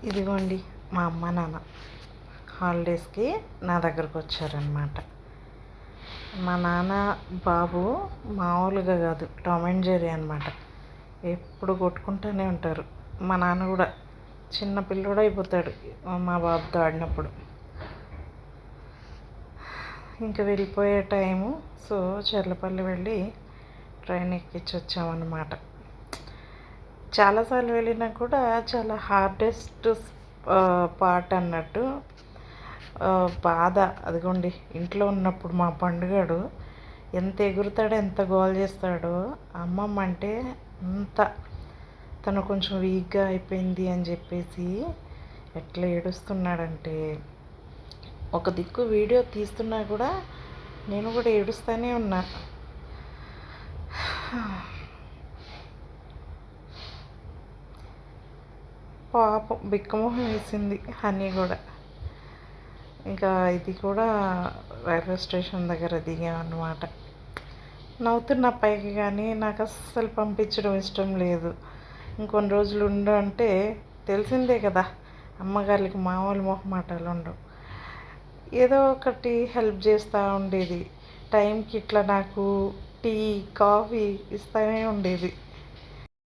ఇదిగోండి మా అమ్మ నాన్న హాలిడేస్కి నా దగ్గరకు వచ్చారనమాట. మా నాన్న బాబు మామూలుగా కాదు, టామ్ అండ్ జెర్రీ అనమాట. ఎప్పుడు కొట్టుకుంటూనే ఉంటారు. మా నాన్న కూడా చిన్న పిల్లోడు అయిపోతాడు మా బాబుతో ఆడినప్పుడు. ఇంకా వెళ్ళిపోయే టైము, సో చర్లపల్లి వెళ్ళి ట్రైన్ ఎక్కించి వచ్చామన్నమాట. చాలాసార్లు వెళ్ళినా కూడా చాలా హార్డెస్ట్ పార్ట్ అన్నట్టు బాధ. అదిగోండి ఇంట్లో ఉన్నప్పుడు మా పండుగాడు ఎంత ఎగురుతాడో ఎంత గోల్ చేస్తాడో, అమ్మమ్మ అంటే అంత తను కొంచెం వీక్గా అయిపోయింది అని చెప్పేసి ఎట్లా ఏడుస్తున్నాడంటే, ఒక దిక్కు వీడియో తీస్తున్నా కూడా నేను కూడా ఏడుస్తూనే ఉన్నా. పాపం బిక్కమొహం వేసింది హనీ కూడా. ఇంకా ఇది కూడా రైల్వే స్టేషన్ దగ్గర దిగామన్నమాట. నవ్వుతున్న పైకి, కానీ నాకు అస్సలు పంపించడం ఇష్టం లేదు. ఇంకొన్ని రోజులు ఉండు అంటే తెలిసిందే కదా, అమ్మగారికి మామూలు మొహమాటాలు ఉండవు. ఏదో ఒకటి హెల్ప్ చేస్తూ ఉండేది. టైంకి ఇట్లా నాకు టీ కాఫీ ఇస్తూనే ఉండేది.